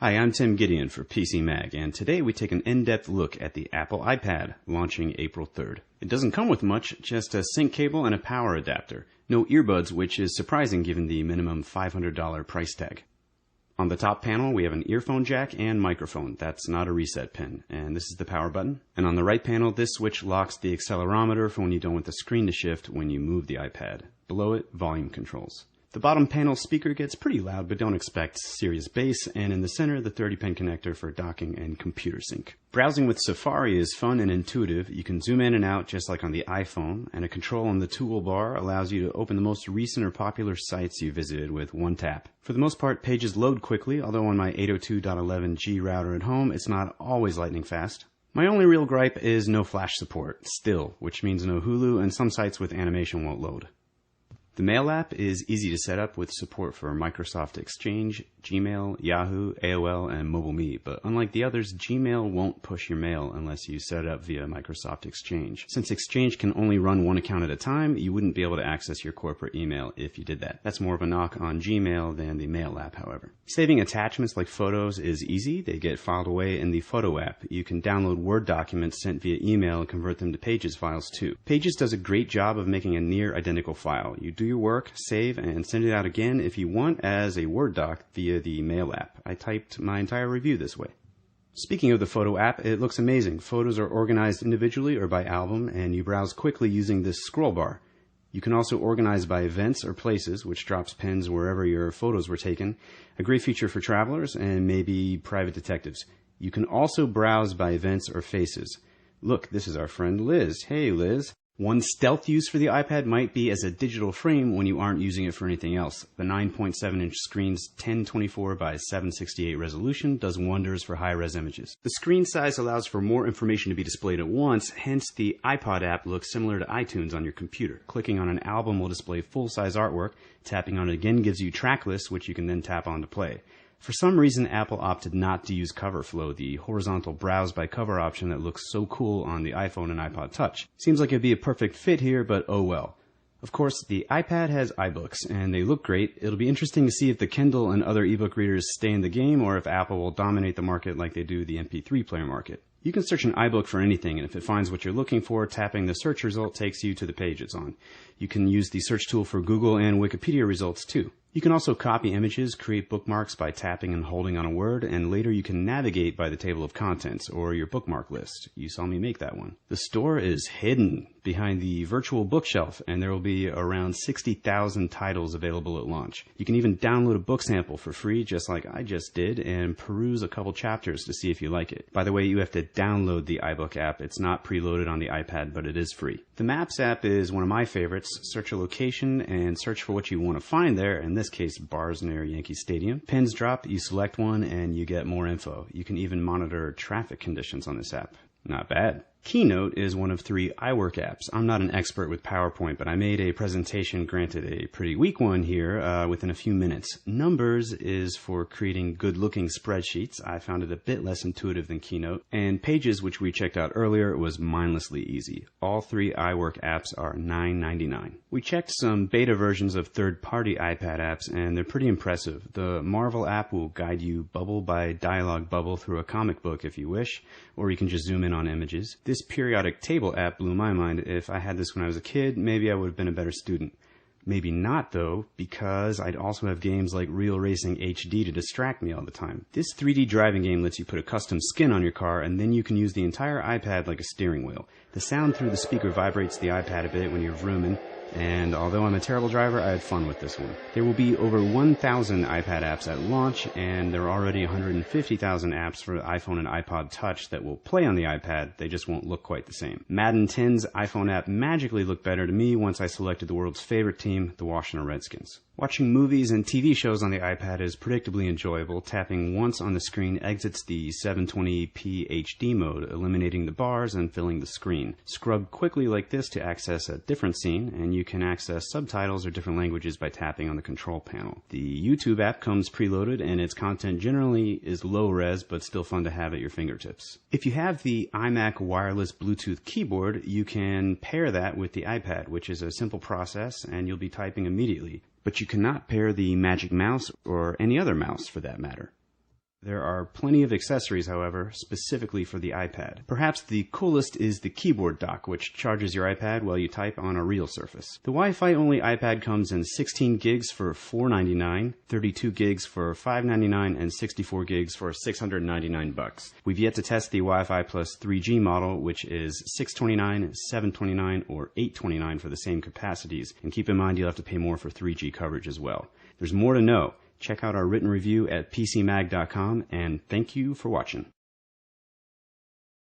Hi, I'm Tim Gideon for PCMag, and today we take an in-depth look at the Apple iPad, launching April 3rd. It doesn't come with much, just a sync cable and a power adapter. No earbuds, which is surprising given the minimum $500 price tag. On the top panel, we have an earphone jack and microphone. That's not a reset pin. And this is the power button. And on the right panel, this switch locks the accelerometer for when you don't want the screen to shift when you move the iPad. Below it, volume controls. The bottom panel speaker gets pretty loud, but don't expect serious bass, and in the center, the 30-pin connector for docking and computer sync. Browsing with Safari is fun and intuitive. You can zoom in and out just like on the iPhone, and a control on the toolbar allows you to open the most recent or popular sites you visited with one tap. For the most part, pages load quickly, although on my 802.11g router at home, it's not always lightning fast. My only real gripe is no Flash support, still, which means no Hulu, and some sites with animation won't load. The Mail app is easy to set up with support for Microsoft Exchange, Gmail, Yahoo, AOL, and MobileMe, but unlike the others, Gmail won't push your mail unless you set it up via Microsoft Exchange. Since Exchange can only run one account at a time, you wouldn't be able to access your corporate email if you did that. That's more of a knock on Gmail than the Mail app, however. Saving attachments like photos is easy. They get filed away in the Photo app. You can download Word documents sent via email and convert them to Pages files too. Pages does a great job of making a near identical file. You do your work, save, and send it out again if you want as a Word doc via the Mail app. I typed my entire review this way. Speaking of the Photo app, it looks amazing. Photos are organized individually or by album, and you browse quickly using this scroll bar. You can also organize by events or places, which drops pins wherever your photos were taken. A great feature for travelers and maybe private detectives. You can also browse by events or faces. Look, this is our friend Liz. Hey, Liz. One stealth use for the iPad might be as a digital frame when you aren't using it for anything else. The 9.7-inch screen's 1024 by 768 resolution does wonders for high-res images. The screen size allows for more information to be displayed at once, hence the iPod app looks similar to iTunes on your computer. Clicking on an album will display full-size artwork. Tapping on it again gives you track lists, which you can then tap on to play. For some reason, Apple opted not to use CoverFlow, the horizontal browse by cover option that looks so cool on the iPhone and iPod Touch. Seems like it'd be a perfect fit here, but oh well. Of course, the iPad has iBooks, and they look great. It'll be interesting to see if the Kindle and other ebook readers stay in the game, or if Apple will dominate the market like they do the MP3 player market. You can search an iBook for anything, and if it finds what you're looking for, tapping the search result takes you to the page it's on. You can use the search tool for Google and Wikipedia results too. You can also copy images, create bookmarks by tapping and holding on a word, and later you can navigate by the table of contents or your bookmark list. You saw me make that one. The store is hidden behind the virtual bookshelf, and there will be around 60,000 titles available at launch. You can even download a book sample for free, just like I just did, and peruse a couple chapters to see if you like it. By the way, you have to download the iBook app. It's not preloaded on the iPad, but it is free. The Maps app is one of my favorites. Search a location and search for what you want to find there. In this case, bars near Yankee Stadium. Pins drop, you select one, and you get more info. You can even monitor traffic conditions on this app. Not bad. Keynote is one of 3 iWork apps. I'm not an expert with PowerPoint, but I made a presentation, granted a pretty weak one here, within a few minutes. Numbers is for creating good-looking spreadsheets. I found it a bit less intuitive than Keynote. And Pages, which we checked out earlier, was mindlessly easy. All 3 iWork apps are $9.99. We checked some beta versions of third-party iPad apps, and they're pretty impressive. The Marvel app will guide you bubble by dialogue bubble through a comic book if you wish, or you can just zoom in on images. This periodic table app blew my mind. If I had this when I was a kid, maybe I would have been a better student. Maybe not, though, because I'd also have games like Real Racing HD to distract me all the time. This 3D driving game lets you put a custom skin on your car, and then you can use the entire iPad like a steering wheel. The sound through the speaker vibrates the iPad a bit when you're vrooming, and although I'm a terrible driver, I had fun with this one. There will be over 1,000 iPad apps at launch, and there are already 150,000 apps for iPhone and iPod Touch that will play on the iPad. They just won't look quite the same. Madden 10's iPhone app magically looked better to me once I selected the world's favorite team, the Washington Redskins. Watching movies and TV shows on the iPad is predictably enjoyable. Tapping once on the screen exits the 720p HD mode, eliminating the bars and filling the screen. Scrub quickly like this to access a different scene, and you can access subtitles or different languages by tapping on the control panel. The YouTube app comes preloaded, and its content generally is low res, but still fun to have at your fingertips. If you have the iMac wireless Bluetooth keyboard, you can pair that with the iPad, which is a simple process, and you'll be typing immediately. But you cannot pair the Magic Mouse or any other mouse for that matter. There are plenty of accessories, however, specifically for the iPad. Perhaps the coolest is the keyboard dock, which charges your iPad while you type on a real surface. The Wi-Fi only iPad comes in 16 gigs for $499, 32 gigs for $599, and 64 gigs for $699. We've yet to test the Wi-Fi plus 3G model, which is $629, $729, or $829 for the same capacities. And keep in mind you'll have to pay more for 3G coverage as well. There's more to know. Check out our written review at PCMag.com, and thank you for watching.